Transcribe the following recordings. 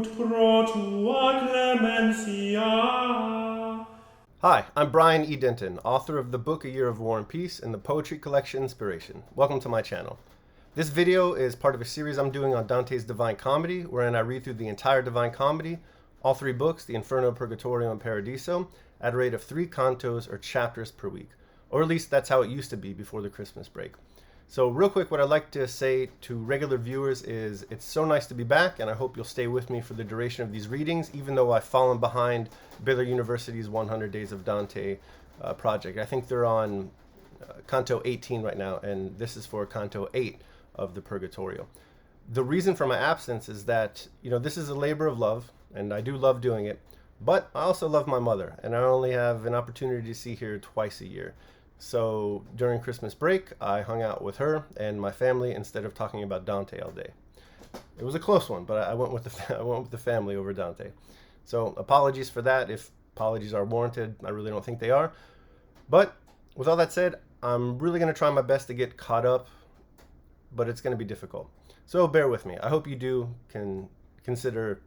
ut pro tua clemencia. Hi, I'm Brian E. Denton, author of the book A Year of War and Peace and the poetry collection Inspiration. Welcome to my channel. This video is part of a series I'm doing on Dante's Divine Comedy, wherein I read through the entire Divine Comedy, all three books, the Inferno, Purgatorio, and Paradiso, at a rate of 3 cantos or chapters per week. Or at least that's how it used to be before the Christmas break. So real quick, what I'd like to say to regular viewers is it's so nice to be back, and I hope you'll stay with me for the duration of these readings, even though I've fallen behind Baylor University's 100 Days of Dante project. I think they're on Canto 18 right now, and this is for Canto 8 of the Purgatorio. The reason for my absence is that, this is a labor of love, and I do love doing it, but I also love my mother, and I only have an opportunity to see her twice a year. So during Christmas break, I hung out with her and my family instead of talking about Dante all day. It was a close one, but I went with the family over Dante. So apologies for that. If apologies are warranted, I really don't think they are. But with all that said, I'm really going to try my best to get caught up, but it's going to be difficult. So bear with me. I hope you can consider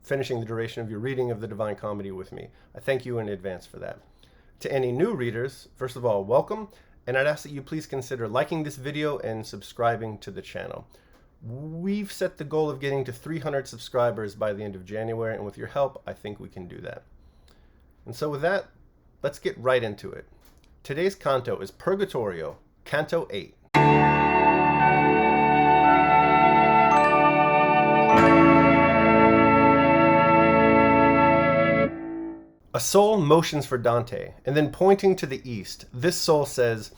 finishing the duration of your reading of the Divine Comedy with me. I thank you in advance for that. To any new readers, first of all, welcome, and I'd ask that you please consider liking this video and subscribing to the channel. We've set the goal of getting to 300 subscribers by the end of January, and with your help, I think we can do that. And so with that, let's get right into it. Today's canto is Purgatorio, Canto 8. A soul motions for Dante, and then pointing to the east, this soul says,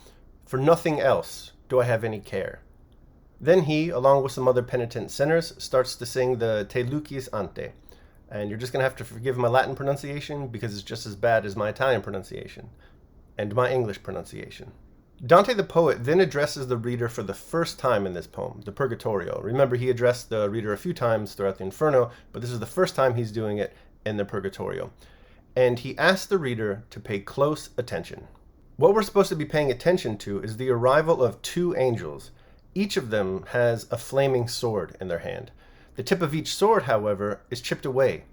"For nothing else do I have any care." Then he, along with some other penitent sinners, starts to sing the Te Lucis Ante. And you're just going to have to forgive my Latin pronunciation because it's just as bad as my Italian pronunciation and my English pronunciation. Dante the poet then addresses the reader for the first time in this poem, the Purgatorio. Remember, he addressed the reader a few times throughout the Inferno, but this is the first time he's doing it in the Purgatorio. And he asks the reader to pay close attention. What we're supposed to be paying attention to is the arrival of 2 angels. Each of them has a flaming sword in their hand. The tip of each sword, however, is chipped away.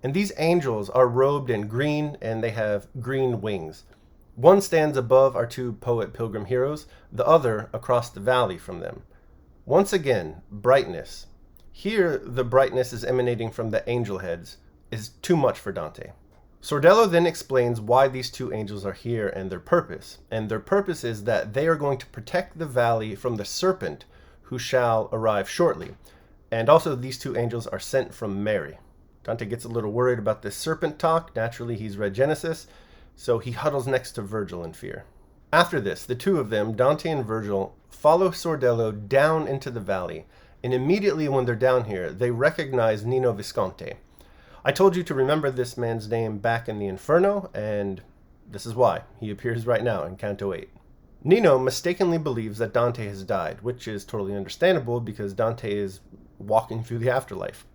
And these angels are robed in green, and they have green wings. One stands above our 2 poet pilgrim heroes, the other across the valley from them. Once again, brightness. Here, the brightness is emanating from the angel heads is too much for Dante. Sordello then explains why these 2 angels are here and their purpose. And their purpose is that they are going to protect the valley from the serpent who shall arrive shortly. And also these 2 angels are sent from Mary. Dante gets a little worried about this serpent talk. Naturally, he's read Genesis, so he huddles next to Virgil in fear. After this, the 2 of them, Dante and Virgil, follow Sordello down into the valley. And immediately when they're down here, they recognize Nino Visconti. I told you to remember this man's name back in the Inferno, and this is why. He appears right now in Canto 8. Nino mistakenly believes that Dante has died, which is totally understandable because Dante is walking through the afterlife.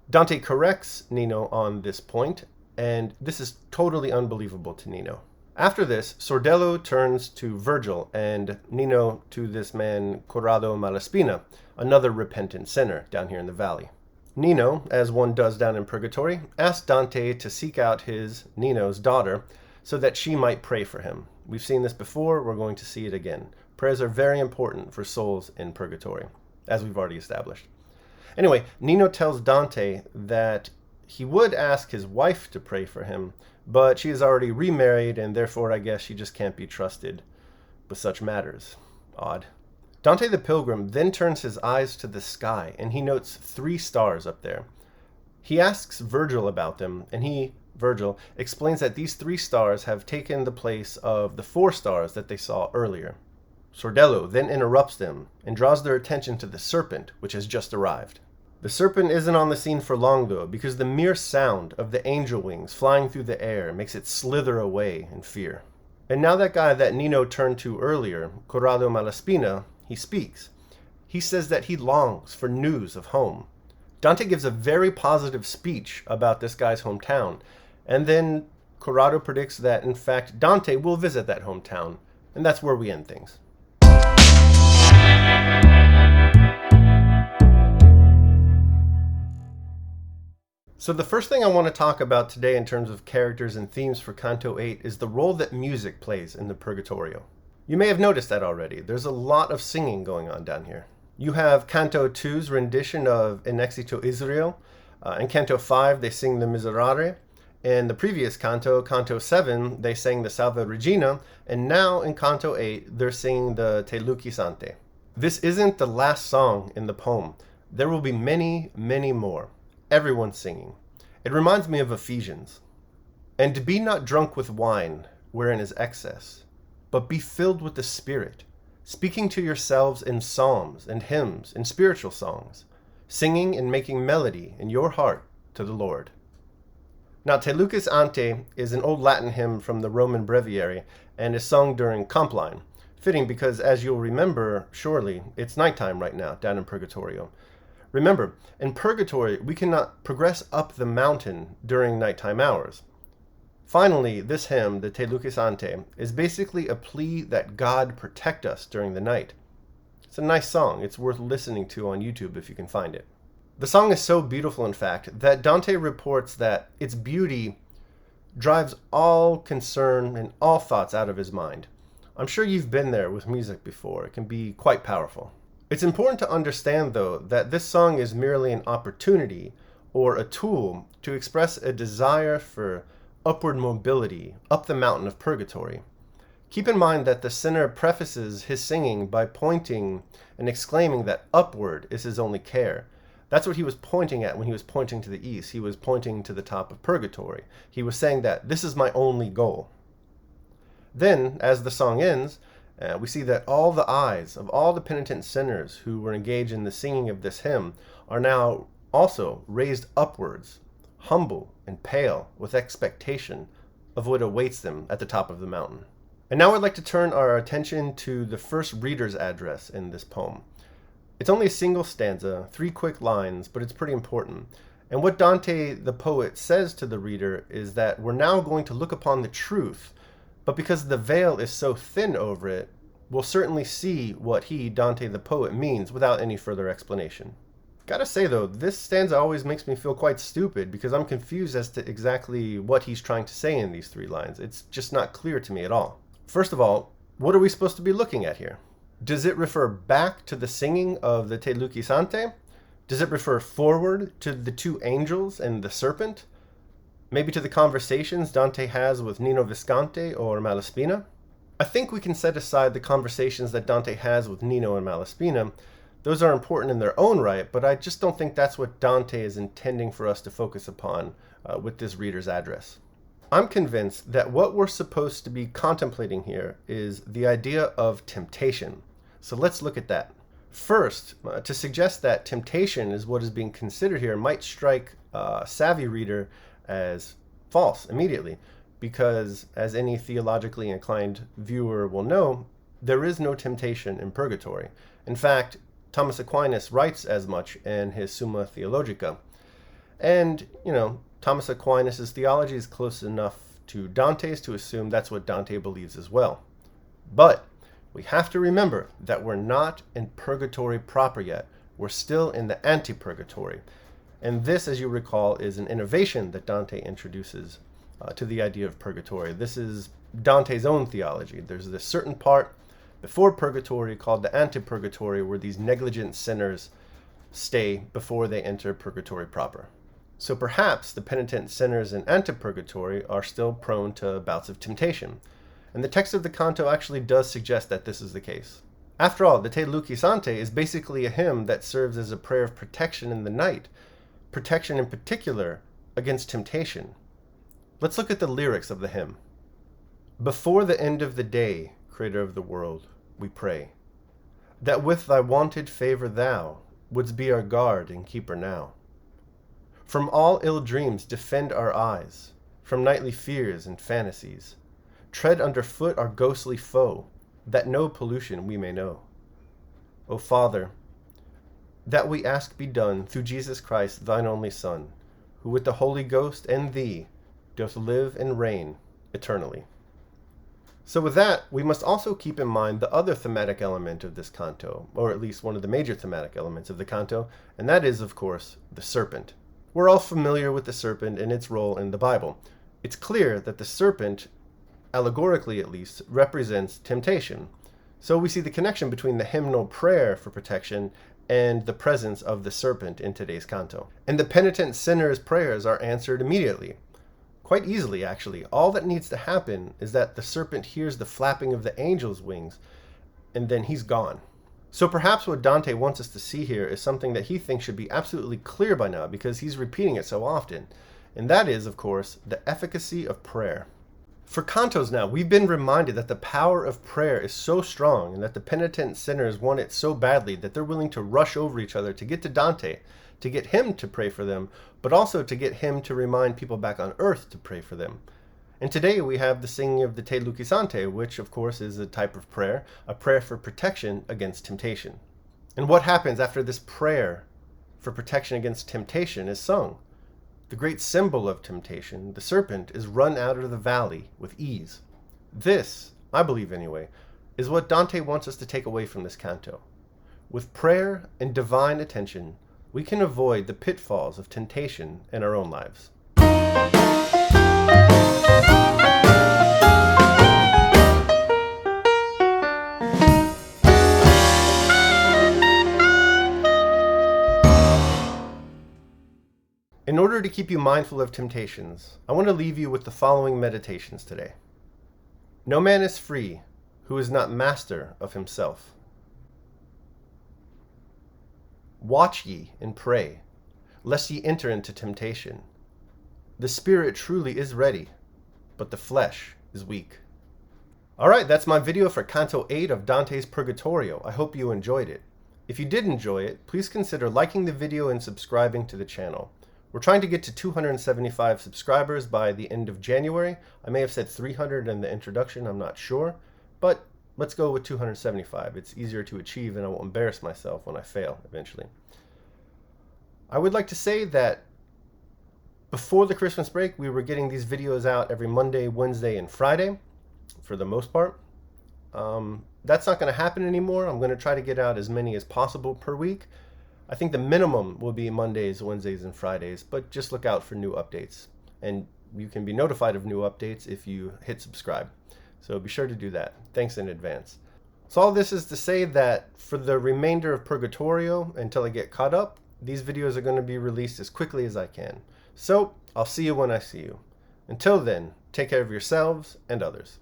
Dante corrects Nino on this point, and this is totally unbelievable to Nino. After this, Sordello turns to Virgil and Nino to this man Corrado Malaspina, another repentant sinner down here in the valley. Nino, as one does down in Purgatory, asks Dante to seek out Nino's daughter, so that she might pray for him. We've seen this before, we're going to see it again. Prayers are very important for souls in Purgatory, as we've already established. Anyway, Nino tells Dante that he would ask his wife to pray for him, but she is already remarried, and therefore I guess she just can't be trusted with such matters. Odd. Dante the Pilgrim then turns his eyes to the sky, and he notes 3 stars up there. He asks Virgil about them, and Virgil, explains that these 3 stars have taken the place of the 4 stars that they saw earlier. Sordello then interrupts them and draws their attention to the serpent, which has just arrived. The serpent isn't on the scene for long, though, because the mere sound of the angel wings flying through the air makes it slither away in fear. And now that guy that Nino turned to earlier, Corrado Malaspina, he speaks. He says that he longs for news of home. Dante gives a very positive speech about this guy's hometown, and then Corrado predicts that, in fact, Dante will visit that hometown, and that's where we end things. So the first thing I want to talk about today in terms of characters and themes for Canto 8 is the role that music plays in the Purgatorio. You may have noticed that already. There's a lot of singing going on down here. You have Canto 2's rendition of In Exito Israel. In Canto 5, they sing the Miserere. In the previous canto, Canto 7, they sang the Salve Regina. And now in Canto 8, they're singing the Te Lucis Ante. This isn't the last song in the poem. There will be many, many more. Everyone's singing. It reminds me of Ephesians. And be not drunk with wine, wherein is excess, but be filled with the Spirit, speaking to yourselves in psalms and hymns and spiritual songs, singing and making melody in your heart to the Lord. Now, Te Lucis Ante is an old Latin hymn from the Roman breviary and is sung during Compline, fitting because, as you'll remember, surely, it's nighttime right now down in Purgatorio. Remember, in Purgatory, we cannot progress up the mountain during nighttime hours. Finally, this hymn, the Te Lucis Ante, is basically a plea that God protect us during the night. It's a nice song. It's worth listening to on YouTube if you can find it. The song is so beautiful, in fact, that Dante reports that its beauty drives all concern and all thoughts out of his mind. I'm sure you've been there with music before. It can be quite powerful. It's important to understand, though, that this song is merely an opportunity or a tool to express a desire for upward mobility up the mountain of purgatory. Keep in mind that the sinner prefaces his singing by pointing and exclaiming that upward is his only care. That's what he was pointing at when he was pointing to the east. He was pointing to the top of purgatory. He was saying that this is my only goal. Then, as the song ends, we see that all the eyes of all the penitent sinners who were engaged in the singing of this hymn are now also raised upwards, humble and pale with expectation of what awaits them at the top of the mountain. And now I'd like to turn our attention to the first reader's address in this poem. It's only a single stanza, 3 quick lines, but it's pretty important. And what Dante the poet says to the reader is that we're now going to look upon the truth, but because the veil is so thin over it, we'll certainly see what he, Dante the poet, means without any further explanation. Gotta say though, this stanza always makes me feel quite stupid because I'm confused as to exactly what he's trying to say in these 3 lines. It's just not clear to me at all. First of all, what are we supposed to be looking at here? Does it refer back to the singing of the Te Lucis Ante? Does it refer forward to the 2 angels and the serpent? Maybe to the conversations Dante has with Nino Visconti or Malaspina? I think we can set aside the conversations that Dante has with Nino and Malaspina. Those are important in their own right, but I just don't think that's what Dante is intending for us to focus upon with this reader's address. I'm convinced that what we're supposed to be contemplating here is the idea of temptation. So let's look at that. First, to suggest that temptation is what is being considered here might strike a savvy reader as false immediately, because as any theologically inclined viewer will know, there is no temptation in purgatory. In fact, Thomas Aquinas writes as much in his Summa Theologica. And, Thomas Aquinas' theology is close enough to Dante's to assume that's what Dante believes as well. But we have to remember that we're not in purgatory proper yet. We're still in the anti-purgatory. And this, as you recall, is an innovation that Dante introduces to the idea of purgatory. This is Dante's own theology. There's this certain part before purgatory called the anti-purgatory where these negligent sinners stay before they enter purgatory proper. So perhaps the penitent sinners in anti-purgatory are still prone to bouts of temptation. And the text of the canto actually does suggest that this is the case. After all, the Te Lucis Ante is basically a hymn that serves as a prayer of protection in the night, protection in particular against temptation. Let's look at the lyrics of the hymn. Before the end of the day, Creator of the world, we pray, that with thy wonted favor thou wouldst be our guard and keeper now. From all ill dreams defend our eyes, from nightly fears and fantasies. Tread underfoot our ghostly foe, that no pollution we may know. O Father, that we ask be done through Jesus Christ, thine only Son, who with the Holy Ghost and thee doth live and reign eternally. So with that, we must also keep in mind the other thematic element of this canto, or at least one of the major thematic elements of the canto, and that is, of course, the serpent. We're all familiar with the serpent and its role in the Bible. It's clear that the serpent, allegorically at least, represents temptation. So we see the connection between the hymnal prayer for protection and the presence of the serpent in today's canto. And the penitent sinner's prayers are answered immediately. Quite easily, actually. All that needs to happen is that the serpent hears the flapping of the angel's wings, and then he's gone. So perhaps what Dante wants us to see here is something that he thinks should be absolutely clear by now because he's repeating it so often. And that is, of course, the efficacy of prayer. For cantos now, we've been reminded that the power of prayer is so strong and that the penitent sinners want it so badly that they're willing to rush over each other to get to Dante, to get him to pray for them, but also to get him to remind people back on earth to pray for them. And today we have the singing of the Te Lucisante, which of course is a type of prayer, a prayer for protection against temptation. And what happens after this prayer for protection against temptation is sung? The great symbol of temptation, the serpent, is run out of the valley with ease. This, I believe anyway, is what Dante wants us to take away from this canto. With prayer and divine attention, we can avoid the pitfalls of temptation in our own lives. In order to keep you mindful of temptations, I want to leave you with the following meditations today. No man is free who is not master of himself. Watch ye and pray, lest ye enter into temptation. The spirit truly is ready, but the flesh is weak. Alright, that's my video for Canto 8 of Dante's Purgatorio. I hope you enjoyed it. If you did enjoy it, please consider liking the video and subscribing to the channel. We're trying to get to 275 subscribers by the end of January. I may have said 300 in the introduction, I'm not sure. But let's go with 275. It's easier to achieve and I won't embarrass myself when I fail eventually. I would like to say that before the Christmas break, we were getting these videos out every Monday, Wednesday, and Friday, for the most part. That's not going to happen anymore. I'm going to try to get out as many as possible per week. I think the minimum will be Mondays, Wednesdays, and Fridays, but just look out for new updates. And you can be notified of new updates if you hit subscribe. So be sure to do that. Thanks in advance. So all this is to say that for the remainder of Purgatorio, until I get caught up, these videos are going to be released as quickly as I can. So I'll see you when I see you. Until then, take care of yourselves and others.